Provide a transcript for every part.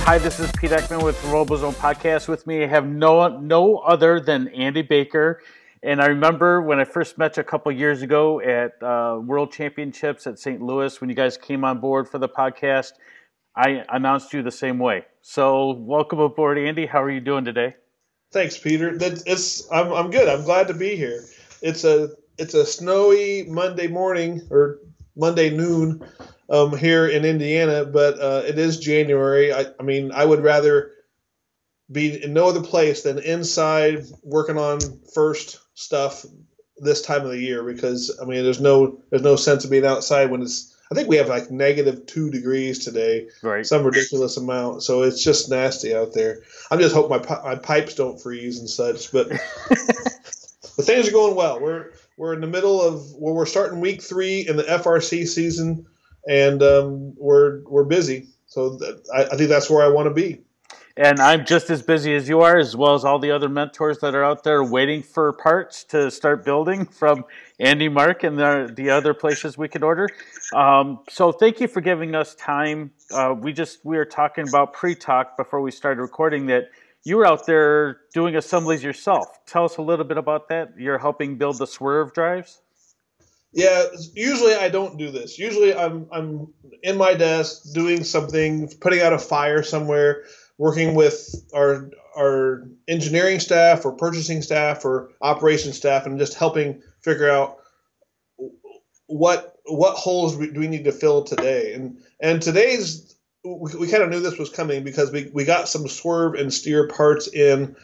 Hi, this is Pete Ekman with RoboZone Podcast. With me, I have no other than Andy Baker. And I remember when I first met you a couple years ago at World Championships at St. Louis, when you guys came on board for the podcast, I announced you the same way. So welcome aboard, Andy. How are you doing today? Thanks, Peter. I'm good. I'm glad to be here. It's a snowy Monday morning or Monday noon here in Indiana, but it is January. I mean, I would rather be in no other place than inside working on first stuff this time of the year because I mean, there's no sense of being outside when it's. I think we have like -2 degrees today, Right. Some ridiculous amount. So it's just nasty out there. I'm just hoping my pipes don't freeze and such, but but things are going well. We're in the middle of we're starting week 3 in the FRC season, and we're busy. So I think that's where I want to be. And I'm just as busy as you are, as well as all the other mentors that are out there waiting for parts to start building from AndyMark and the other places we could order. So thank you for giving us time. We were talking about pre-talk before we started recording that you were out there doing assemblies yourself. Tell us a little bit about that. You're helping build the swerve drives? Yeah, usually I don't do this. Usually I'm in my desk doing something, putting out a fire somewhere, working with our engineering staff or purchasing staff or operations staff and just helping figure out what holes do we need to fill today. And today's we kind of knew this was coming because we got some swerve and steer parts in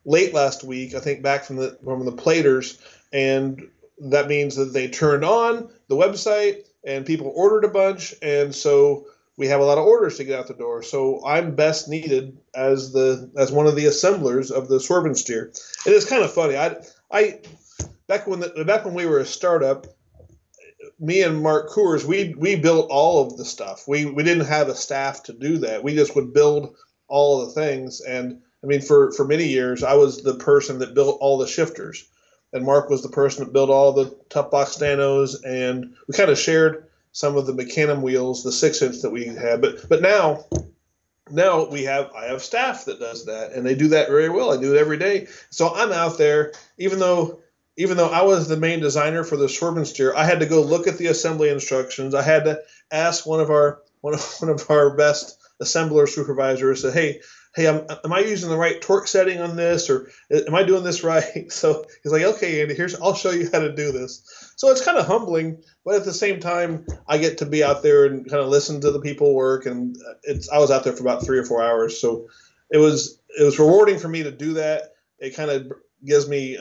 late last week, I think back from the platers, and that means that they turned on the website and people ordered a bunch, and so we have a lot of orders to get out the door. So I'm best needed as one of the assemblers of the swerve and steer. It is kind of funny. I back when we were a startup, me and Mark Coors, we built all of the stuff. We didn't have a staff to do that. We just would build all of the things. And I mean, for many years, I was the person that built all the shifters, and Mark was the person that built all the tough box stanos, and we kind of shared some of the Mecanum wheels, the 6-inch that we had, but now I have staff that does that, and they do that very well. I do it every day, so I'm out there. Even though I was the main designer for the swerve and steer, I had to go look at the assembly instructions. I had to ask one of our best assembler supervisors, hey, am I using the right torque setting on this, or am I doing this right? So he's like, okay, Andy, I'll show you how to do this. So it's kind of humbling, but at the same time, I get to be out there and kind of listen to the people work, and I was out there for about 3 or 4 hours, so it was rewarding for me to do that. It kind of gives me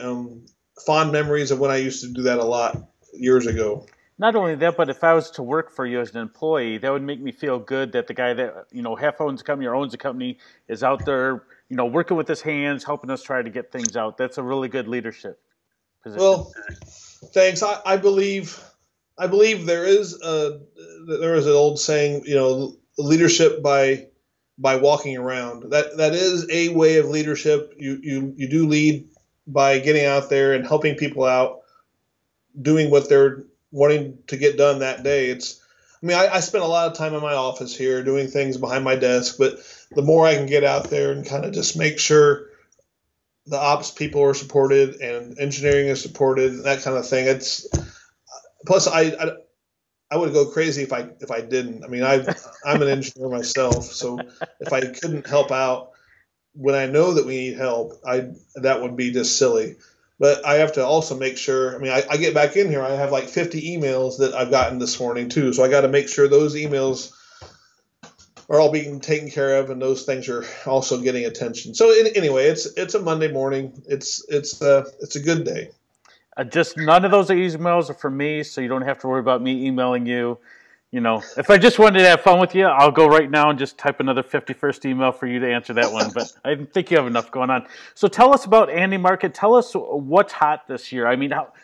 fond memories of when I used to do that a lot years ago. Not only that, but if I was to work for you as an employee, that would make me feel good that the guy that, half owns a company or owns a company is out there, working with his hands, helping us try to get things out. That's a really good leadership position. Well, thanks. I believe there is an old saying, leadership by walking around. That is a way of leadership. You do lead by getting out there and helping people out, doing what they're wanting to get done that day. I spend a lot of time in my office here doing things behind my desk, but the more I can get out there and kind of just make sure the ops people are supported and engineering is supported, that kind of thing. Plus I would go crazy if I didn't. I mean, I'm an engineer myself, so if I couldn't help out when I know that we need help, that would be just silly. But I have to also make sure, I get back in here, I have like 50 emails that I've gotten this morning too. So I got to make sure those emails are all being taken care of, and those things are also getting attention. So anyway, it's a Monday morning. It's a good day. Just none of those emails are for me, so you don't have to worry about me emailing you. If I just wanted to have fun with you, I'll go right now and just type another 51st email for you to answer that one. But I think you have enough going on. So tell us about AndyMark. Tell us what's hot this year.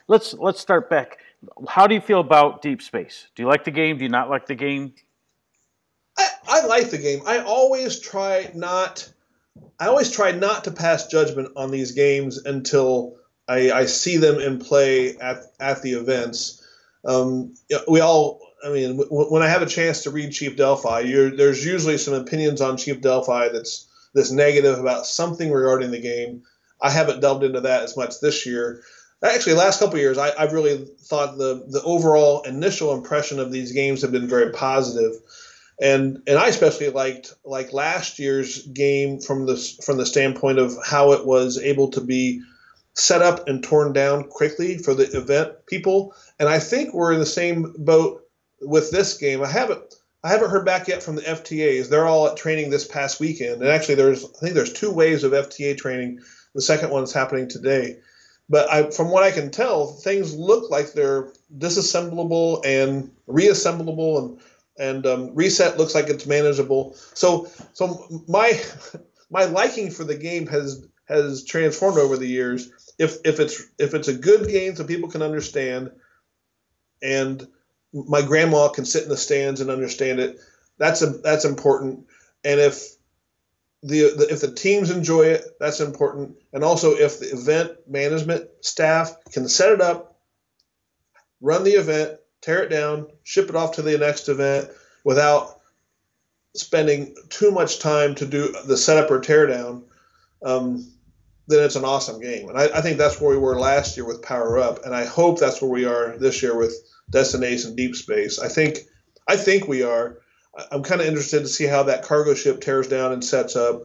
Let's start back. How do you feel about Deep Space? Do you like the game? Do you not like the game? I like the game. I always try not to pass judgment on these games until I see them in play at the events. We all I mean, when I have a chance to read Chief Delphi, there's usually some opinions on Chief Delphi that's negative about something regarding the game. I haven't delved into that as much this year. Actually, last couple of years, I've really thought the overall initial impression of these games have been very positive, and I especially liked last year's game from the standpoint of how it was able to be set up and torn down quickly for the event people. And I think we're in the same boat with this game. I haven't heard back yet from the FTAs. They're all at training this past weekend, and actually I think there's 2 waves of FTA training. The second one's happening today. But from what I can tell, things look like they're disassemblable and reassemblable, and reset looks like it's manageable. So my liking for the game has transformed over the years. If it's a good game so people can understand, and my grandma can sit in the stands and understand it, that's important. And if the teams enjoy it, that's important. And also if the event management staff can set it up, run the event, tear it down, ship it off to the next event without spending too much time to do the setup or tear down, then it's an awesome game. And I think that's where we were last year with Power Up, and I hope that's where we are this year with Destination Deep Space. I think we are. I'm kind of interested to see how that cargo ship tears down and sets up.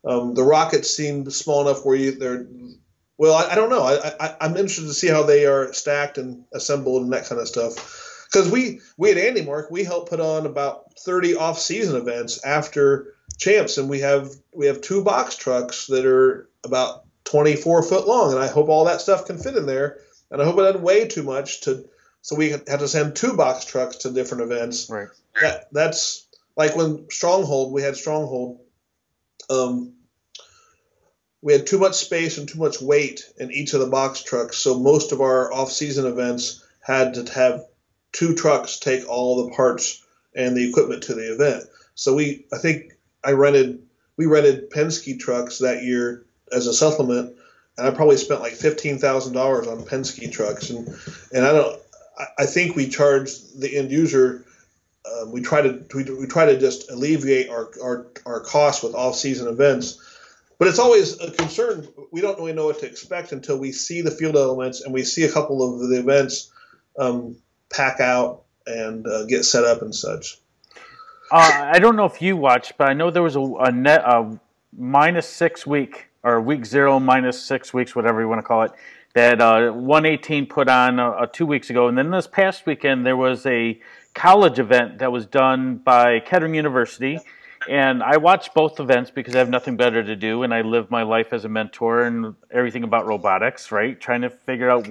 The rockets seem small enough where they're – well, I don't know. I'm interested to see how they are stacked and assembled and that kind of stuff. Because we at AndyMark, we help put on about 30 off-season events after CHAMPS, and we have 2 box trucks that are about 24 foot long, and I hope all that stuff can fit in there, and I hope it doesn't weigh too much so we have to send 2 box trucks to different events. Right. That's like when we had Stronghold. We had too much space and too much weight in each of the box trucks, so most of our off-season events had to have 2 trucks take all the parts and the equipment to the event. So we rented Penske trucks that year as a supplement, and I probably spent like $15,000 on Penske trucks, and I think we charged the end user. We try to just alleviate our costs with off-season events, but it's always a concern. We don't really know what to expect until we see the field elements and we see a couple of the events pack out and get set up and such. I don't know if you watched, but I know there was a minus 6 week, or week 0 minus 6 weeks, whatever you want to call it, that 118 put on 2 weeks ago. And then this past weekend, there was a college event that was done by Kettering University. And I watched both events because I have nothing better to do, and I live my life as a mentor and everything about robotics, right? Trying to figure out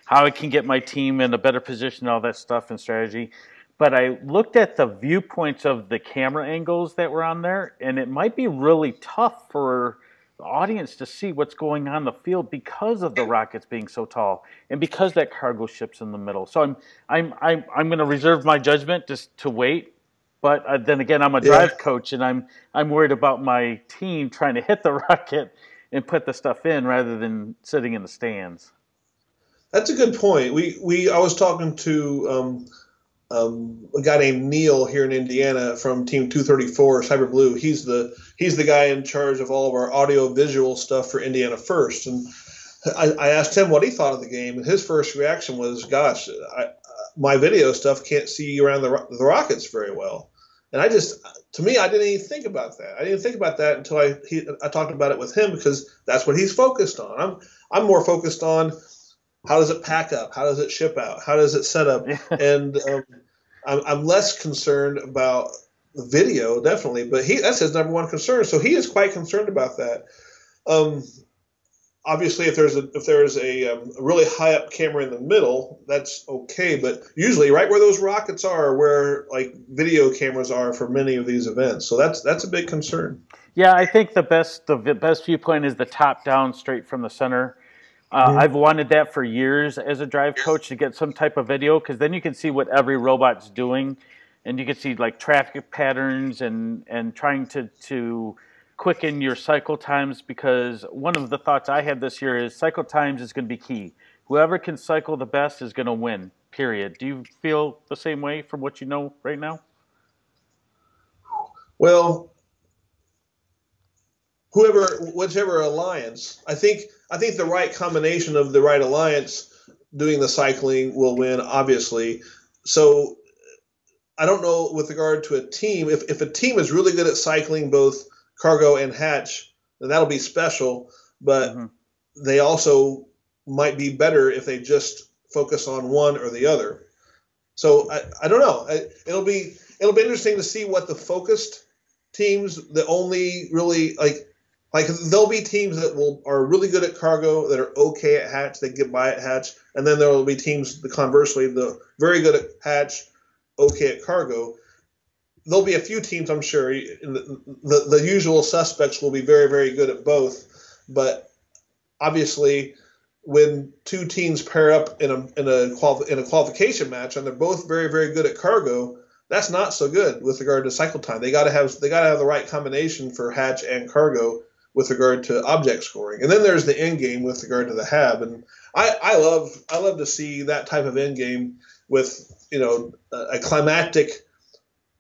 how I can get my team in a better position, all that stuff and strategy. But I looked at the viewpoints of the camera angles that were on there, and it might be really tough for the audience to see what's going on in the field because of the rockets being so tall and because that cargo ship's in the middle. So I'm going to reserve my judgment just to wait. But then again, I'm a drive coach, and I'm worried about my team trying to hit the rocket and put the stuff in rather than sitting in the stands. That's a good point. I was talking to a guy named Neil here in Indiana from Team 234 Cyber Blue. He's the guy in charge of all of our audio visual stuff for Indiana First, and I asked him what he thought of the game, and his first reaction was, "Gosh, my video stuff can't see around the rockets very well." And I didn't even think about that. I didn't think about that until I talked about it with him, because that's what he's focused on. I'm more focused on how does it pack up, how does it ship out, how does it set up, and I'm less concerned about the video, definitely. But that's his number one concern, so he is quite concerned about that. Obviously, if there's a really high up camera in the middle, that's okay. But usually, right where those rockets are, where like video cameras are for many of these events, so that's a big concern. Yeah, I think the best viewpoint is the top down, straight from the center. I've wanted that for years as a drive coach, to get some type of video, because then you can see what every robot's doing, and you can see like traffic patterns and trying to quicken your cycle times, because one of the thoughts I had this year is cycle times is going to be key. Whoever can cycle the best is going to win, period. Do you feel the same way from what you know right now? Well, whichever alliance, I think the right combination of the right alliance doing the cycling will win, obviously. So I don't know with regard to a team. If a team is really good at cycling both cargo and hatch, then that'll be special. But they also might be better if they just focus on one or the other. So I don't know. It'll be interesting to see what the focused teams that only really like there'll be teams that are really good at cargo that are okay at hatch, they get by at hatch, and then there will be teams conversely the very good at hatch, okay at cargo. There'll be a few teams, I'm sure. The usual suspects will be very, very good at both, but obviously, when two teams pair up in a qualification match and they're both very, very good at cargo, that's not so good with regard to cycle time. They got to have the right combination for hatch and cargo with regard to object scoring, and then there's the end game with regard to the hab. And I love to see that type of end game with a climactic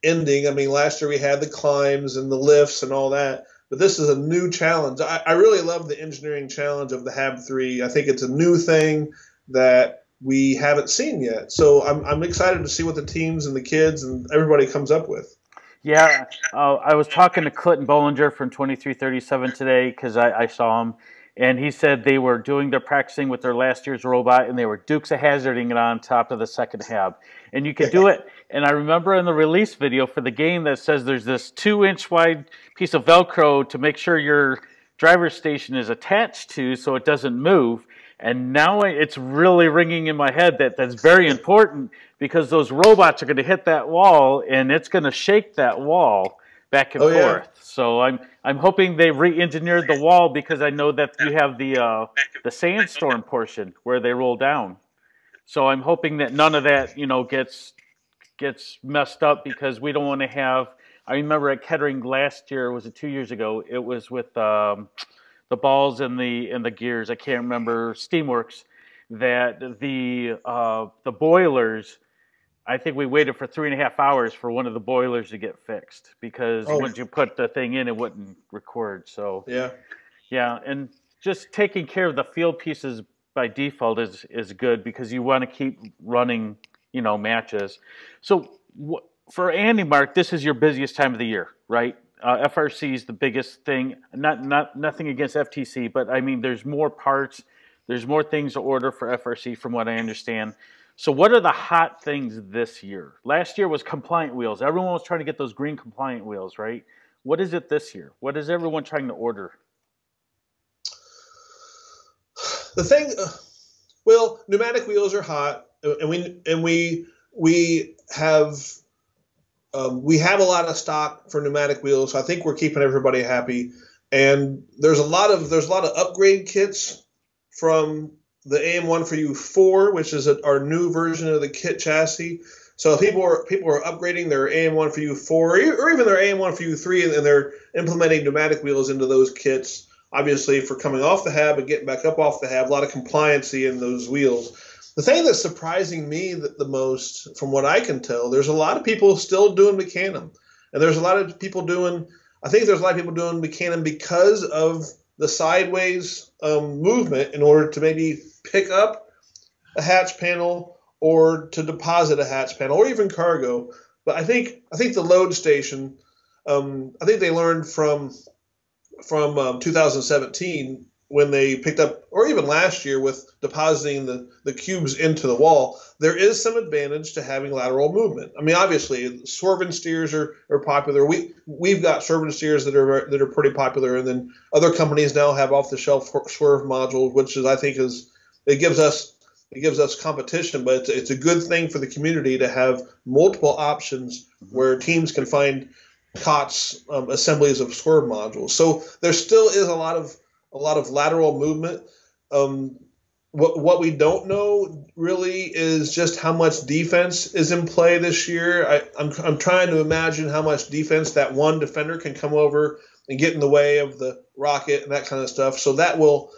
ending. I mean, last year we had the climbs and the lifts and all that, but this is a new challenge. I really love the engineering challenge of the HAB 3. I think it's a new thing that we haven't seen yet. So I'm excited to see what the teams and the kids and everybody comes up with. Yeah, I was talking to Clinton Bollinger from 2337 today because I saw him, and he said they were doing their practicing with their last year's robot, and they were Dukes of Hazzarding it on top of the second hab. And you could do it. And I remember in the release video for the game that says there's this 2-inch wide piece of Velcro to make sure your driver's station is attached to so it doesn't move. And now it's really ringing in my head that that's very important because those robots are going to hit that wall and it's going to shake that wall back and forth. Yeah. So I'm hoping they re-engineered the wall because I know that you have the sandstorm portion where they roll down. So I'm hoping that none of that gets messed up because we don't want to have. I remember at Kettering last year, was it 2 years ago? It was with the balls and the gears. I can't remember Steamworks. That the boilers. I think we waited for 3.5 hours for one of the boilers to get fixed because once you put the thing in, it wouldn't record. So yeah, and just taking care of the field pieces by default is good because you want to keep running, matches. So for AndyMark, this is your busiest time of the year, right? FRC is the biggest thing. Nothing against FTC, but I mean, there's more parts, there's more things to order for FRC, from what I understand. So, what are the hot things this year? Last year was compliant wheels. Everyone was trying to get those green compliant wheels, right? What is it this year? What is everyone trying to order? The thing, well, pneumatic wheels are hot, and we have a lot of stock for pneumatic wheels. So I think we're keeping everybody happy. And there's a lot of upgrade kits from the AM1ForU4, which is our new version of the kit chassis. So people are upgrading their AM1ForU4 or even their AM1ForU3, and they're implementing pneumatic wheels into those kits. Obviously, for coming off the hab and getting back up off the hab, a lot of compliancy in those wheels. The thing that's surprising me the most, from what I can tell, there's a lot of people still doing Mecanum. And there's a lot of people doing Mecanum because of the sideways movement in order to maybe pick up a hatch panel or to deposit a hatch panel or even cargo. But I think the load station, I think they learned from 2017 when they picked up, or even last year with depositing the cubes into the wall, there is some advantage to having lateral movement. I mean, obviously, swerve and steers are popular. We've got swerve and steers that are pretty popular, and then other companies now have off-the-shelf swerve modules, which it gives us competition, but it's a good thing for the community to have multiple options where teams can find COTS assemblies of swerve modules. So there still is a lot of lateral movement. What we don't know really is just how much defense is in play this year. I'm trying to imagine how much defense that one defender can come over and get in the way of the rocket and that kind of stuff. So that will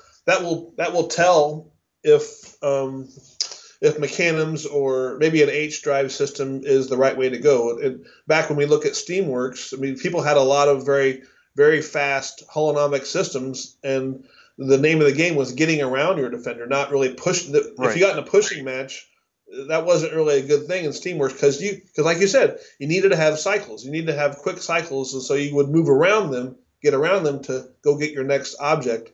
tell if mechanisms or maybe an H drive system is the right way to go. And back when we look at Steamworks, I mean, people had a lot of very, very fast holonomic systems, and the name of the game was getting around your defender, not really pushing. If you got in a pushing match, that wasn't really a good thing in Steamworks because like you said, you needed to have cycles. You needed to have quick cycles, and so you would move around them, get around them to go get your next object.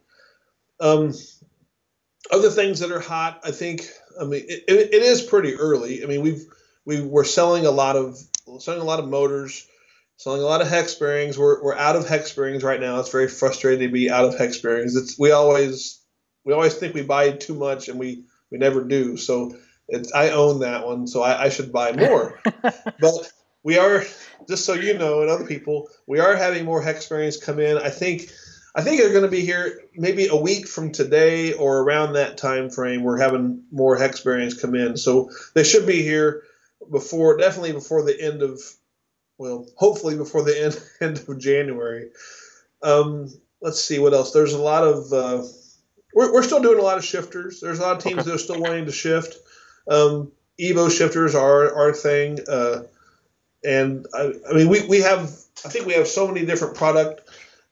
Other things that are hot, I think. I mean, it is pretty early. I mean, we're selling a lot of motors, selling a lot of hex bearings. We're out of hex bearings right now. It's very frustrating to be out of hex bearings. We always think we buy too much, and we never do. So I own that one, so I should buy more. But we are, just so you know, and other people, we are having more hex bearings come in. I think they're going to be here maybe a week from today or around that time frame. We're having more hex bearings come in, so they should be here definitely before the end of, well, hopefully before the end of January. Let's see what else. There's a lot of we're still doing a lot of shifters. There's a lot of teams that are still wanting to shift. Evo shifters are our thing, and I mean I think we have so many different product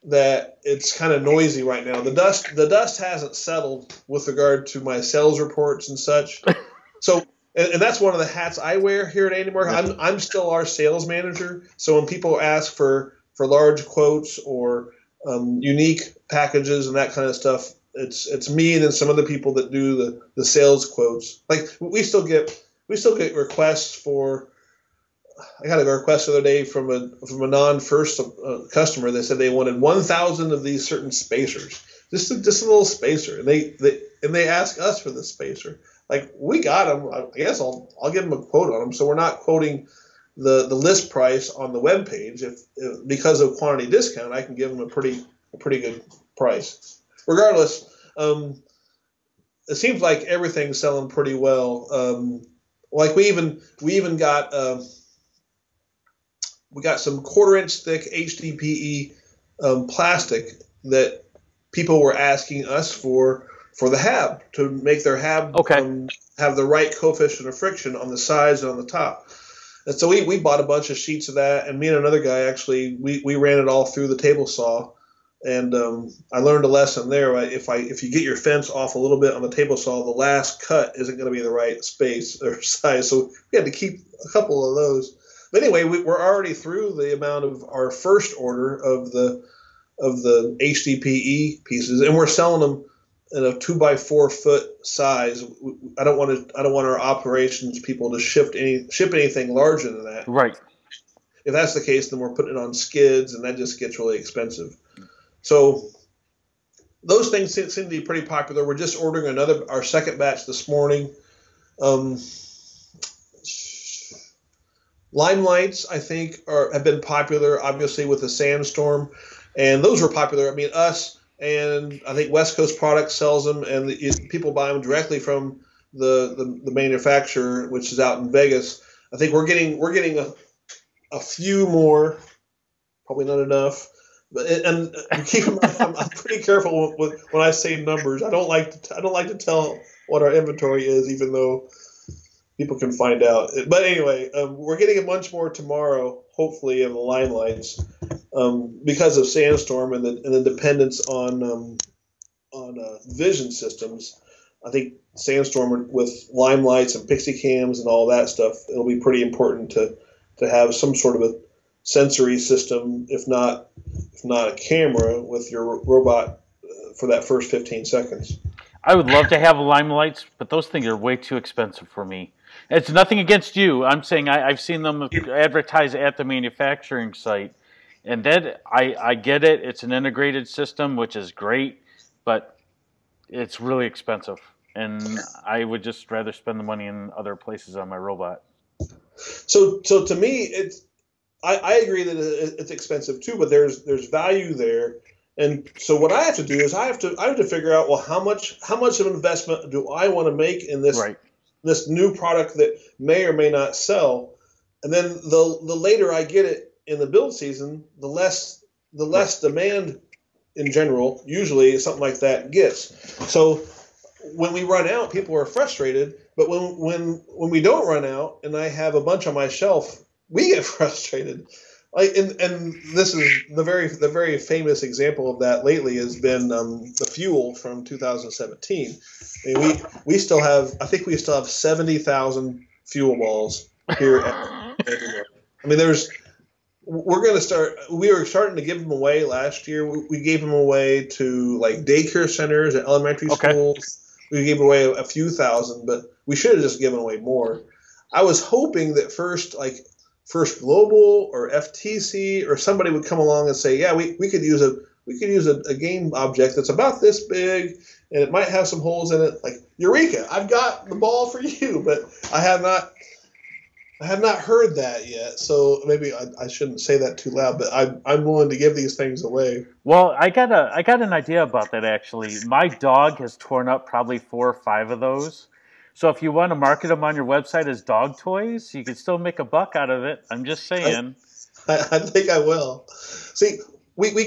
that it's kind of noisy right now. The dust hasn't settled with regard to my sales reports and such. So, and that's one of the hats I wear here at AndyMark. I'm still our sales manager. So when people ask for large quotes or unique packages and that kind of stuff, it's me and then some other people that do the sales quotes. Like we still get requests for. I got a request the other day from a non-first customer. They said they wanted 1,000 of these certain spacers, just a little spacer, and they ask us for the spacer. Like we got them. I guess I'll give them a quote on them. So we're not quoting the list price on the web page. If because of quantity discount, I can give them a pretty good price. Regardless, it seems like everything's selling pretty well. Like we even got. We got some 1/4-inch thick HDPE plastic that people were asking us for the hab to make their hab have the right coefficient of friction on the sides and on the top. And so we bought a bunch of sheets of that, and me and another guy actually we ran it all through the table saw, and I learned a lesson there. If you get your fence off a little bit on the table saw, the last cut isn't going to be the right space or size. So we had to keep a couple of those. But anyway, we're already through the amount of our first order of the HDPE pieces, and we're selling them in a 2x4 foot size. I don't want our operations people to ship anything larger than that. Right. If that's the case, then we're putting it on skids, and that just gets really expensive. So those things seem to be pretty popular. We're just ordering our second batch this morning. Limelights, I think, have been popular, obviously, with the Sandstorm, and those were popular. I mean, us and I think West Coast Products sells them, and people buy them directly from the manufacturer, which is out in Vegas. I think we're getting a few more, probably not enough. But and keep in mind, I'm pretty careful when I say numbers. I don't like to tell what our inventory is, even though people can find out. But anyway, we're getting a bunch more tomorrow, hopefully, in the line lights because of Sandstorm and the dependence on vision systems. I think Sandstorm with lime lights and pixie cams and all that stuff, it'll be pretty important to have some sort of a sensory system, if not a camera, with your robot for that first 15 seconds. I would love to have lime lights, but those things are way too expensive for me. It's nothing against you. I'm saying I've seen them advertised at the manufacturing site, and that I get it. It's an integrated system, which is great, but it's really expensive, and I would just rather spend the money in other places on my robot. So to me, I agree that it's expensive too, but there's value there. And so what I have to do is I have to figure out, well, how much of an investment do I want to make in this this new product that may or may not sell, and then the later I get it in the build season, the less demand in general usually something like that gets. So when we run out, people are frustrated. But when we don't run out, and I have a bunch on my shelf, we get frustrated. Like, and this is the very famous example of that lately has been the fuel from 2017. I mean, we still have, I think we still have 70,000 fuel balls here at AndyMark. I mean, we were starting to give them away last year. We gave them away to like daycare centers and elementary schools. We gave away a few thousand, but we should have just given away more. I was hoping that First Global or FTC or somebody would come along and say, yeah, we could use a game object that's about this big and it might have some holes in it. Like, Eureka, I've got the ball for you, but I have not heard that yet. So maybe I shouldn't say that too loud, but I'm willing to give these things away. Well, I got an idea about that actually. My dog has torn up probably 4 or 5 of those. So if you want to market them on your website as dog toys, you can still make a buck out of it. I'm just saying. I think I will. See, we've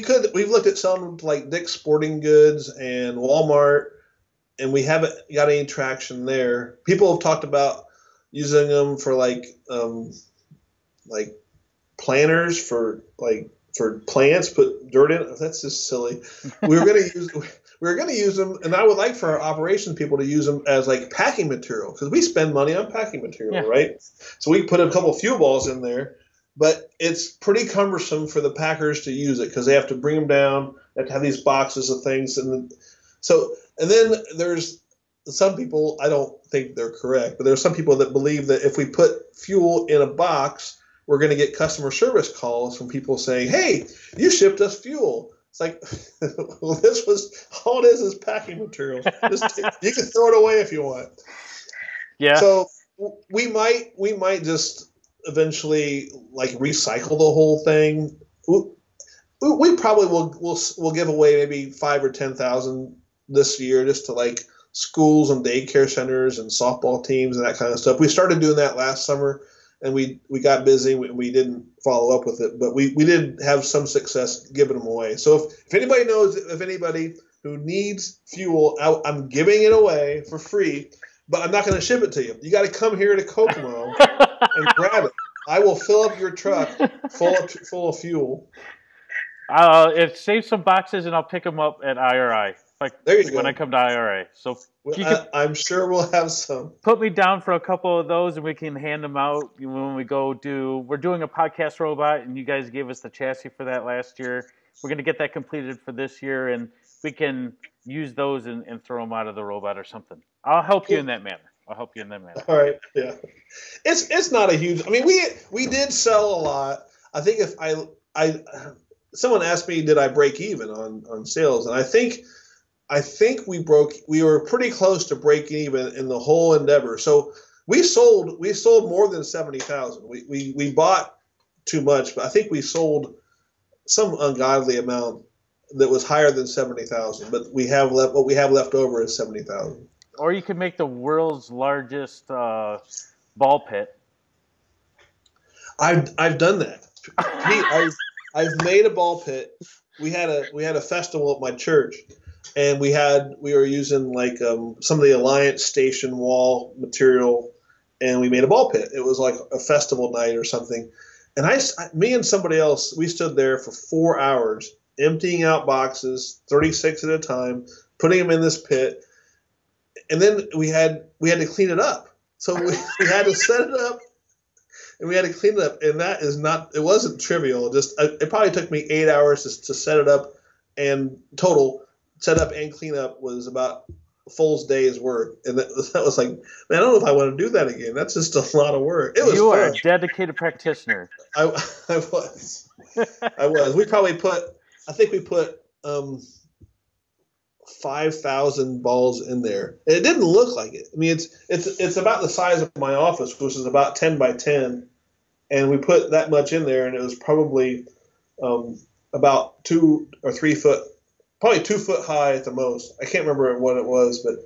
looked at some like Dick's Sporting Goods and Walmart, and we haven't got any traction there. People have talked about using them for like planters for plants, put dirt in it. That's just silly. We were going to use them, and I would like for our operations people to use them as like packing material because we spend money on packing material, right? So we put a couple of fuel balls in there, but it's pretty cumbersome for the packers to use it because they have to bring them down. They have to have these boxes of things, and then there's some people, I don't think they're correct, but there's some people that believe that if we put fuel in a box, we're going to get customer service calls from people saying, hey, you shipped us fuel. It's like, well, all it is packing material. You can throw it away if you want. Yeah. So we might just eventually like recycle the whole thing. We probably will give away maybe 5 or 10,000 this year just to like schools and daycare centers and softball teams and that kind of stuff. We started doing that last summer. And we got busy. We didn't follow up with it, but we did have some success giving them away. So if anybody knows of anybody who needs fuel, I'm giving it away for free, but I'm not going to ship it to you. You got to come here to Kokomo and grab it. I will fill up your truck full of fuel. Save some boxes and I'll pick them up at IRI. There you go. When I come to IRA. So I'm sure we'll have some. Put me down for a couple of those and we can hand them out when we go we're doing a podcast robot and you guys gave us the chassis for that last year. We're going to get that completed for this year and we can use those and throw them out of the robot or something. I'll help you in that manner. All right. Yeah. It's not a huge, I mean, we did sell a lot. I think if someone asked me, did I break even on sales? And I think we were pretty close to breaking even in the whole endeavor. So we sold more than 70,000. We bought too much, but I think we sold some ungodly amount that was higher than 70,000. But what we have left over is 70,000. Or you could make the world's largest ball pit. I've done that. Pete, I've made a ball pit. We had a festival at my church. And we were using like some of the Alliance Station wall material, and we made a ball pit. It was like a festival night or something. And me and somebody else, we stood there for 4 hours, emptying out boxes, 36 at a time, putting them in this pit. And then we had to clean it up. So we had to set it up, and we had to clean it up. And it wasn't trivial. It probably took me 8 hours to set it up, and total. Set up and clean up was about a full day's work, and that was like, man, I don't know if I want to do that again. That's just a lot of work. It was. You are a dedicated practitioner. I was. We probably I think we put 5,000 balls in there. And it didn't look like it. I mean, it's about the size of my office, which is about 10 by 10, and we put that much in there, and it was probably about 2 or 3 foot. Probably 2 foot high at the most. I can't remember what it was, but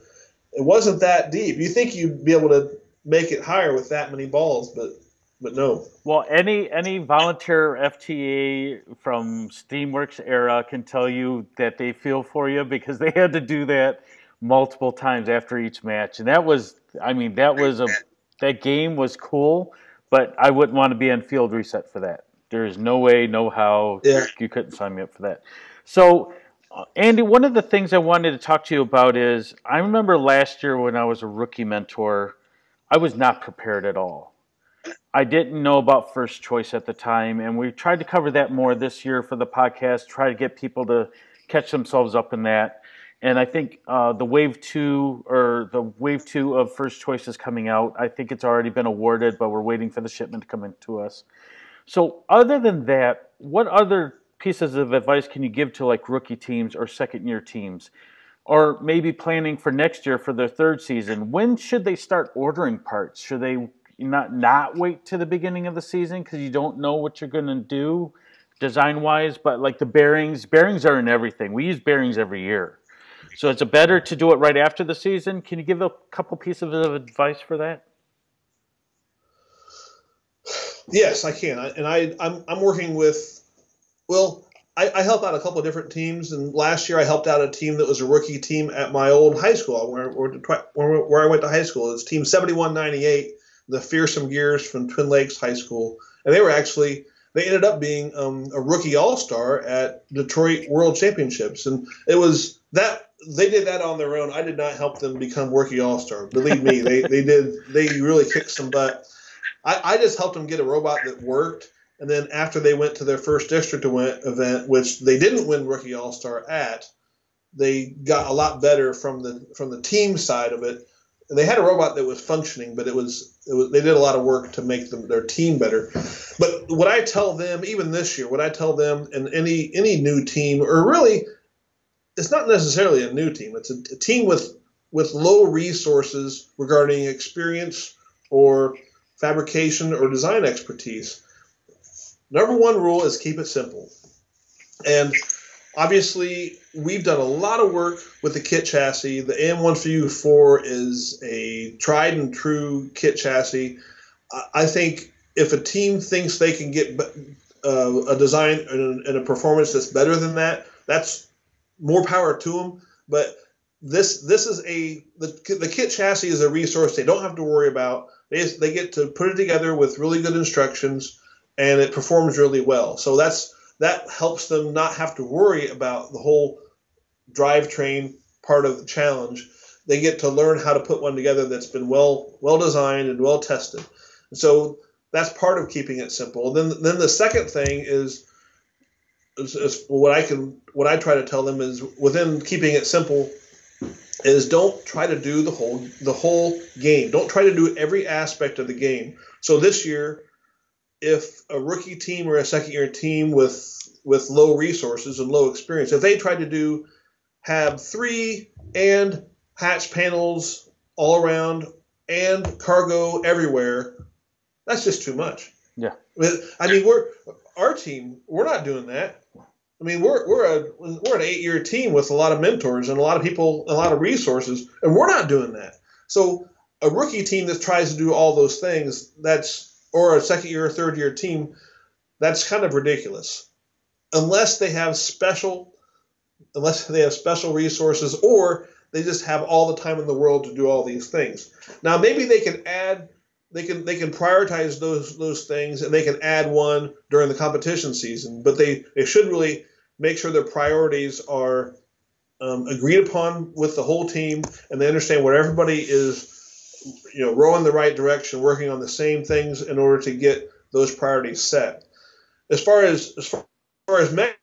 it wasn't that deep. You think you'd be able to make it higher with that many balls, but no. Well, any volunteer FTA from Steamworks era can tell you that they feel for you because they had to do that multiple times after each match, and that was, I mean, that game was cool, but I wouldn't want to be on field reset for that. There is no way, no how Yeah. you couldn't sign me up for that. So, Andy, one of the things I wanted to talk to you about is I remember last year when I was a rookie mentor, I was not prepared at all. I didn't know about first choice at the time, and we tried to cover that more this year for the podcast, try to get people to catch themselves up in that. And I think the wave two of first choice is coming out. I think it's already been awarded, but we're waiting for the shipment to come into us. So other than that, what other pieces of advice can you give to like rookie teams or second year teams? Or maybe planning for next year for their third season? When should they start ordering parts? Should they not wait to the beginning of the season because you don't know what you're going to do design-wise? But like the bearings are in everything. We use bearings every year. So it's better to do it right after the season. Can you give a couple pieces of advice for that? Yes, I can. I'm working with, well, I help out a couple of different teams, and last year I helped out a team that was a rookie team at my old high school where I went to high school. It's Team 7198, the Fearsome Gears from Twin Lakes High School, and they ended up being a rookie all-star at Detroit World Championships, and it was that they did that on their own. I did not help them become rookie all-star. Believe me, they really kicked some butt. I just helped them get a robot that worked. And then after they went to their first district event, which they didn't win Rookie All-Star at, they got a lot better from the team side of it. And they had a robot that was functioning, but they did a lot of work to make their team better. But what I tell them, even this year, what I tell them in any new team, or really, it's not necessarily a new team. It's a team with low resources regarding experience or fabrication or design expertise. Number one rule is keep it simple. And obviously, we've done a lot of work with the kit chassis. The AM1FU4 is a tried and true kit chassis. I think if a team thinks they can get a design and a performance that's better than that, that's more power to them. But this is the kit chassis is a resource they don't have to worry about. They get to put it together with really good instructions, and it performs really well. So that helps them not have to worry about the whole drivetrain part of the challenge. They get to learn how to put one together that's been well designed and well tested. And so that's part of keeping it simple. Then the second thing is what I try to tell them is within keeping it simple is don't try to do the whole game. Don't try to do every aspect of the game. So this year, if a rookie team or a second-year team with low resources and low experience, if they tried to have 3 and hatch panels all around and cargo everywhere, that's just too much. Yeah. I mean, our team, we're not doing that. I mean, we're an 8-year team with a lot of mentors and a lot of people, a lot of resources, and we're not doing that. So a rookie team that tries to do all those things, or a second-year or third-year team, that's kind of ridiculous. Unless they have special resources, or they just have all the time in the world to do all these things. Now, maybe they can prioritize those things, and they can add one during the competition season. But they should really make sure their priorities are agreed upon with the whole team, and they understand where everybody is, rowing the right direction, working on the same things in order to get those priorities set. As far as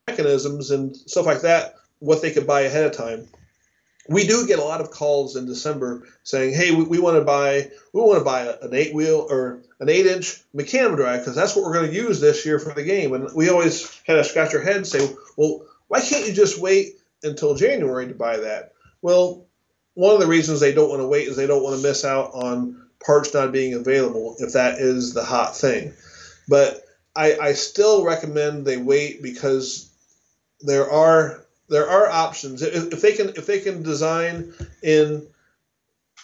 mechanisms and stuff like that, what they could buy ahead of time, we do get a lot of calls in December saying, "Hey, we want to buy an 8-wheel or an 8-inch Macam drive because that's what we're going to use this year for the game." And we always kind of scratch our head and say, "Well, why can't you just wait until January to buy that?" Well, one of the reasons they don't want to wait is they don't want to miss out on parts not being available if that is the hot thing. But I still recommend they wait because there are options. If they can design in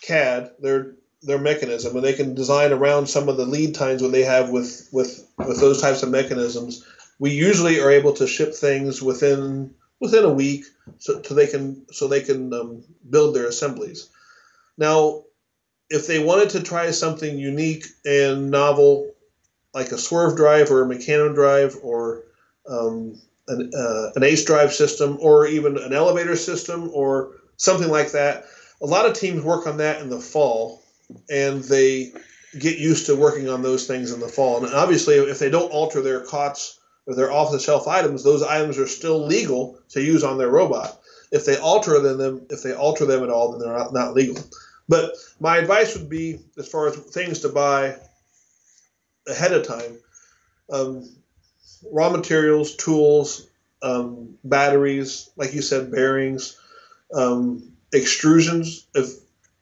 CAD their mechanism, and they can design around some of the lead times when they have with those types of mechanisms, we usually are able to ship things within within a week, so they can build their assemblies. Now, if they wanted to try something unique and novel, like a swerve drive or a mechanism drive or an ace drive system or even an elevator system or something like that, a lot of teams work on that in the fall, and they get used to working on those things in the fall. And obviously, if they don't alter their COTS or their off-the-shelf items, those items are still legal to use on their robot. If they alter them at all, then they're not legal. But my advice would be, as far as things to buy ahead of time, raw materials, tools, batteries, like you said, bearings, extrusions. If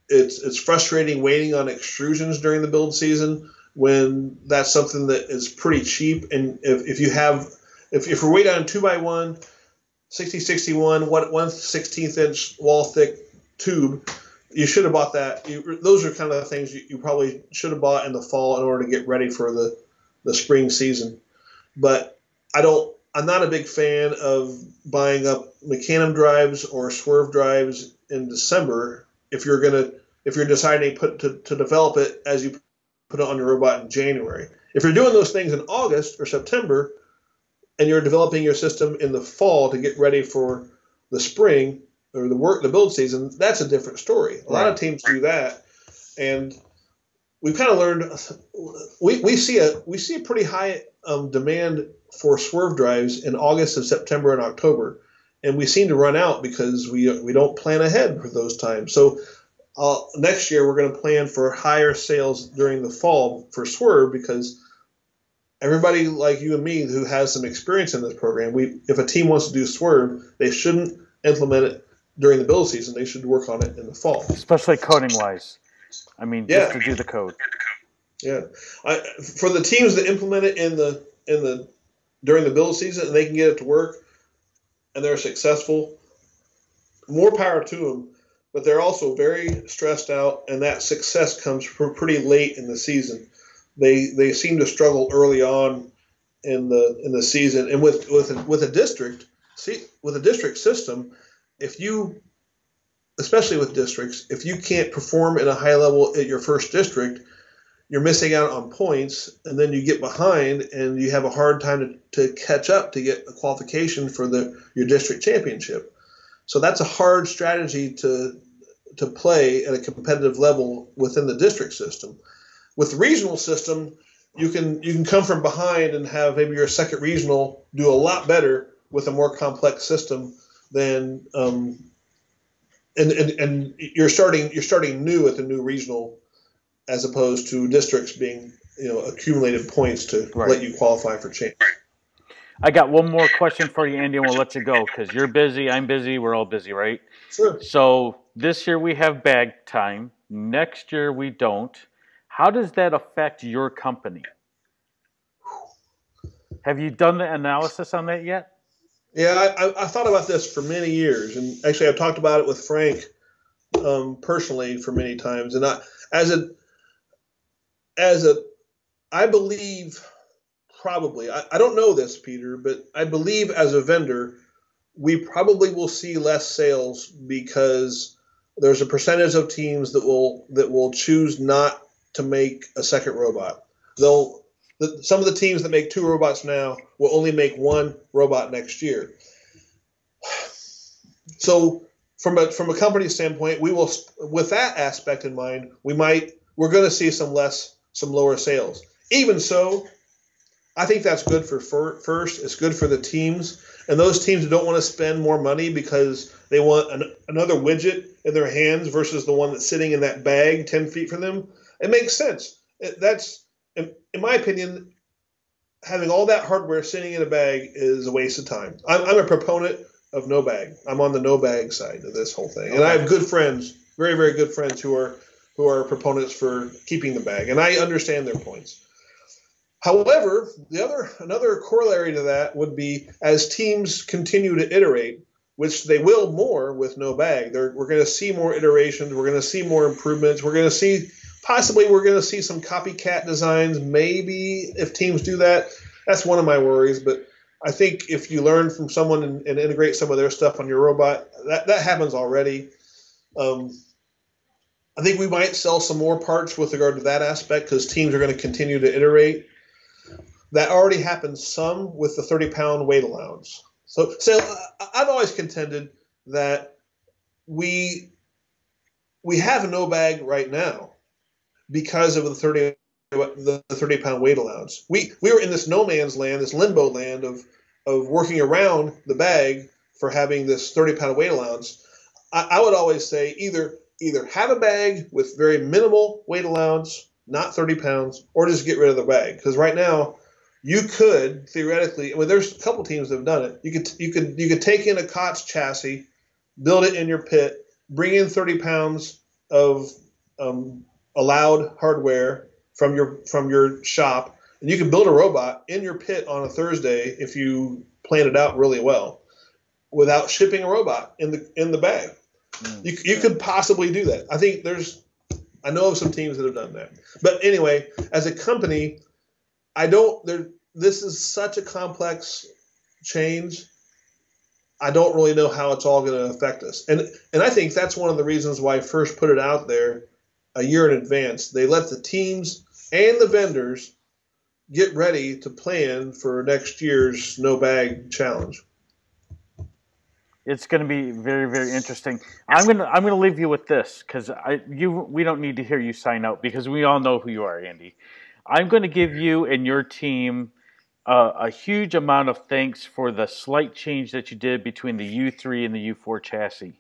it's frustrating waiting on extrusions during the build season when that's something that is pretty cheap. And if you're waiting on a 2x1, 6061, 1/16 inch wall thick tube, you should have bought that. Those are kind of the things you probably should have bought in the fall in order to get ready for the spring season. But I'm not a big fan of buying up mechanism drives or swerve drives in December if you're deciding to develop it as you put it on your robot in January. If you're doing those things in August or September and you're developing your system in the fall to get ready for the spring or the build season, that's a different story. A lot of teams do that, and we've kind of learned we see a pretty high demand for swerve drives in August and September and October, and we seem to run out because we don't plan ahead for those times. So next year we're going to plan for higher sales during the fall for swerve, because everybody like you and me who has some experience in this program, if a team wants to do swerve, they shouldn't implement it during the build season. They should work on it in the fall, especially coding wise. I mean, just to do the code. Yeah, for the teams that implement it during the build season and they can get it to work and they're successful, more power to them. But they're also very stressed out, and that success comes pretty late in the season. They seem to struggle early on in the season, and with a district system, especially with districts, if you can't perform at a high level at your first district, you're missing out on points, and then you get behind, and you have a hard time to catch up to get a qualification for your district championship. So that's a hard strategy to play at a competitive level within the district system. With the regional system, you can come from behind and have maybe your second regional do a lot better with a more complex system than and you're starting new at the new regional, as opposed to districts being accumulated points to let you qualify for champ. I got one more question for you, Andy, and we'll let you go because you're busy, I'm busy, we're all busy, right? Sure. So this year we have bag time. Next year we don't. How does that affect your company? Have you done the analysis on that yet? Yeah, I thought about this for many years, and actually I've talked about it with Frank personally for many times. And I believe. Probably. I don't know this, Peter, but I believe as a vendor, we probably will see less sales because there's a percentage of teams that will choose not to make a second robot. Some of the teams that make 2 robots now will only make 1 robot next year. So from a company standpoint, we will, with that aspect in mind, we're going to see some lower sales. Even so, I think that's good for first. It's good for the teams. And those teams don't want to spend more money because they want another widget in their hands versus the one that's sitting in that bag 10 feet from them. It makes sense. That's, in my opinion, having all that hardware sitting in a bag is a waste of time. I'm a proponent of no bag. I'm on the no bag side of this whole thing. Okay. And I have good friends, very, very good friends who are proponents for keeping the bag. And I understand their points. However, another corollary to that would be as teams continue to iterate, which they will more with no bag. We're going to see more iterations. We're going to see more improvements. We're going to see some copycat designs. Maybe if teams do that, that's one of my worries. But I think if you learn from someone and integrate some of their stuff on your robot, that happens already. I think we might sell some more parts with regard to that aspect because teams are going to continue to iterate. That already happens some with the 30-pound weight allowance. So I've always contended that we have a no bag right now because of the 30-pound weight allowance. We were in this no man's land, this limbo land of working around the bag for having this 30-pound weight allowance. I would always say either have a bag with very minimal weight allowance, not 30 pounds, or just get rid of the bag. Because right now, you could theoretically, there's a couple teams that have done it. You could take in a COTS chassis, build it in your pit, bring in 30 pounds of allowed hardware from your shop, and you can build a robot in your pit on a Thursday if you plan it out really well, without shipping a robot in the bag. You could possibly do that. I know of some teams that have done that. But anyway, as a company, this is such a complex change. I don't really know how it's all going to affect us. And I think that's one of the reasons why I first put it out there a year in advance. They let the teams and the vendors get ready to plan for next year's no bag challenge. It's going to be very, very interesting. I'm gonna leave you with this because we don't need to hear you sign out because we all know who you are, Andy. I'm going to give you and your team a huge amount of thanks for the slight change that you did between the U3 and the U4 chassis.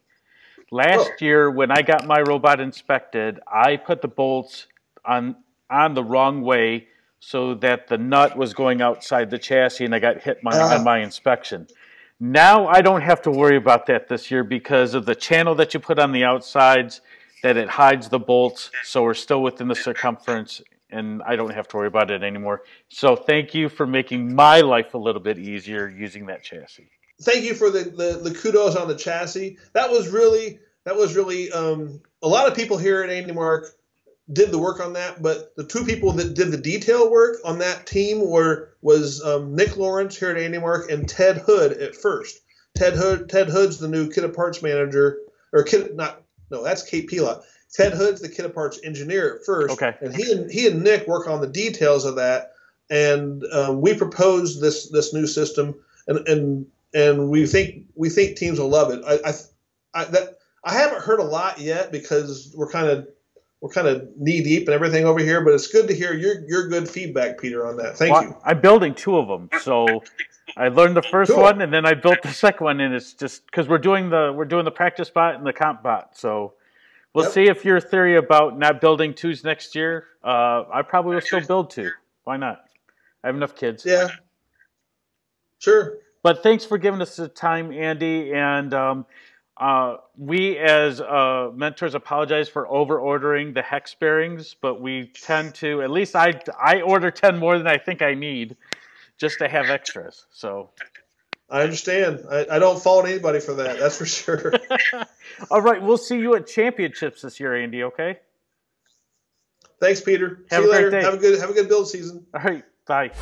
Last year, when I got my robot inspected, I put the bolts on the wrong way so that the nut was going outside the chassis, and I got hit on my inspection. Now I don't have to worry about that this year because of the channel that you put on the outsides, that it hides the bolts, so we're still within the circumference, and I don't have to worry about it anymore. So thank you for making my life a little bit easier using that chassis. Thank you for the kudos on the chassis. That was really a lot of people here at AndyMark did the work on that, but the two people that did the detail work on that team was Nick Lawrence here at AndyMark and Ted Hood at first. Ted Hood's the new kit of parts manager, that's Kate Pelot. Ted Hood's the kit of parts engineer at first. Okay. And he and Nick work on the details of that, and we proposed this new system, and we think teams will love it. I haven't heard a lot yet because we're kind of knee deep and everything over here, but it's good to hear your good feedback, Peter, on that. Thank you. I'm building two of them, so I learned the first one and then I built the second one, and it's just because we're doing the practice bot and the comp bot. So we'll see if your theory about not building twos next year. I probably will still build two. Why not? I have enough kids. Yeah. Sure. But thanks for giving us the time, Andy, and we as mentors apologize for over-ordering the hex bearings, but we tend to, at least I order 10 more than I think I need just to have extras. So I understand. I don't fault anybody for that. That's for sure. All right. We'll see you at championships this year, Andy, okay? Thanks, Peter. Have see you a great later. day. Have a good build season. All right. Bye.